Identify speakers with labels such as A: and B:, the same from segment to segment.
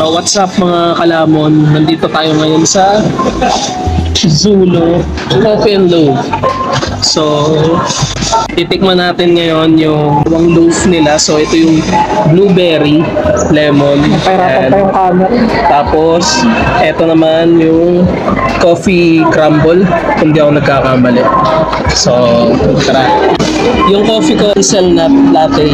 A: So what's up mga kalamon? Nandito tayo ngayon sa Zulu Coffee and Loaf. So titikman natin ngayon yung loaf nila. So ito yung blueberry, lemon, and tapos ito naman yung coffee crumble kung di ako nagkakamali. So tara. Yung coffee ko hazelnut latte.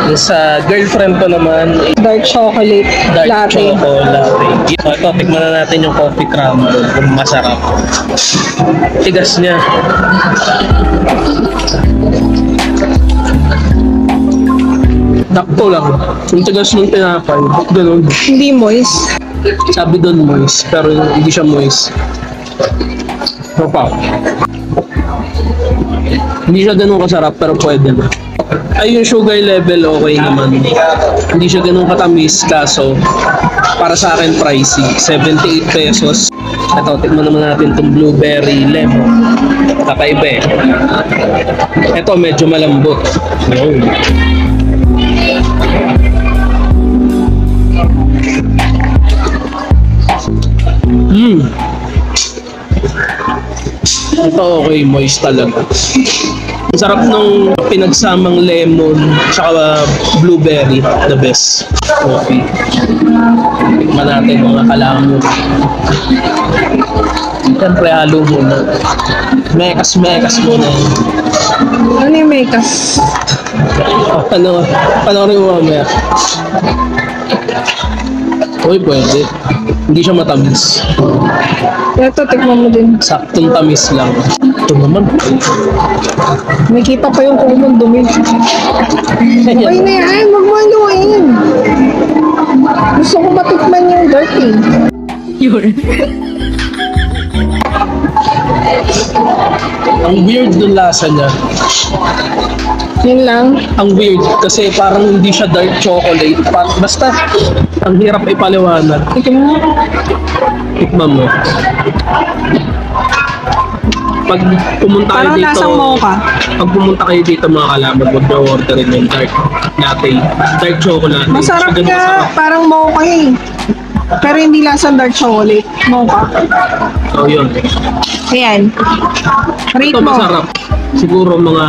A: Sa girlfriend ko naman
B: Dark chocolate
A: dark
B: latte.
A: choco latte. So ito, tikman na natin yung coffee crumble kung masarap. Tigas niya. Dakto lang. Yung tigas ng tinapay. Ganun.
B: Hindi moist.
A: Sabi doon moist, pero hindi siya moist. So pa. Hindi siya ganun kasarap, pero pwede na. Ay, yung sugar level okay naman. Hindi siya ganun katamis, kaso para sa akin pricey. 78 pesos. Ito, tikman naman natin itong blueberry lemon. Kakaiba eh. Ito, medyo malambot. Wow. Ito okay, moist talaga. Ang sarap nung pinagsamang lemon tsaka blueberry, the best coffee. Tikman natin mga kalamon. Siyempre halo muna. Mekas muna.
B: Ano yung mekas?
A: Panoorin mo mamaya. Uy, pwede. Hindi siya matamis.
B: Ito, tikman mo din.
A: Saktong tamis lang. Ito naman.
B: Nakita pa yung kumong dumi. Okay na yan, wag mo haluin. Gusto ko matikman yung dirty.
A: Ang weird ng lasa niya.
B: Yun lang.
A: Ang weird kasi parang hindi siya dark chocolate. Basta, ang hirap ipaliwanag.
B: Tikman mo.
A: Tikman mo. Pag pumunta kayo
B: Parang
A: dito,
B: lasang mocha.
A: pag pumunta kayo dito mga kalamon, huwag na orderin yung dark latte, dark chocolate.
B: Masarap
A: Ganun
B: ka.
A: masarap.
B: Parang mocha eh. Pero hindi lasang dark chocolate. Mocha.
A: So yun.
B: Ayan. Rate
A: Ito
B: mo.
A: masarap. Siguro mga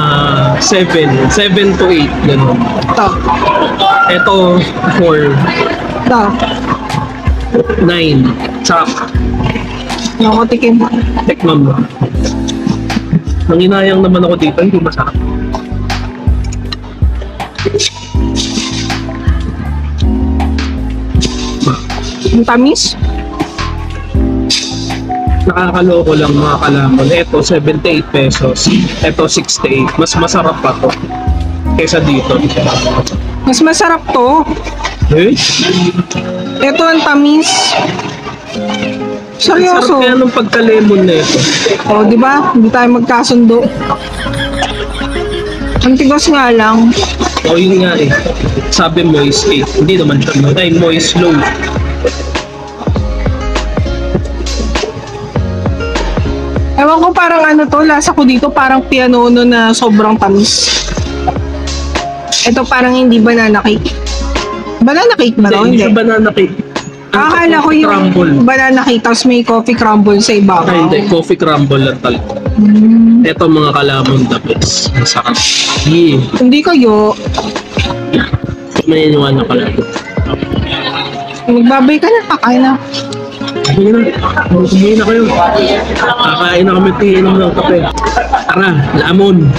A: 7 to 8. Ganun.
B: Ito.
A: Ito 4,
B: Ito.
A: 9. Chak.
B: Ako tikim.
A: Tikman mo. Nanginayang naman ako dito, hindi masarap.
B: Ang tamis.
A: Nakakaloko lang mga kalamon. Ito 78 pesos. Ito 68. Mas masarap pa to kaysa dito.
B: Mas masarap to.
A: Eh?
B: Ito ang tamis.
A: Sarap
B: Seryoso.
A: kaya nung pagka-lemon na ito.
B: O, di ba? Hindi tayo magkasundo. Ang tigas nga lang.
A: O yun nga eh. Sabi moist eh. Hindi naman siya. Ay, moist low.
B: Ewan ko parang ano to, lasa ko dito parang pianono na sobrang tamis. Ito parang hindi banana cake. Banana cake ba to?
A: Hindi
B: Hindi.
A: siya banana cake.
B: Akala ko yung
A: crumble.
B: banana cake tapos may coffee crumble sa ibabaw.
A: Ay, hindi. Coffee crumble lang talaga. Ito mga kalamon the best. Masarap. Yeah.
B: Hindi kayo.
A: Maniniwala ka lang.
B: Magbabay ka na, kakain na.
A: Sige na. Kumain na kayo. Kakain na kami. Iinom ng kape. Tara, lamon.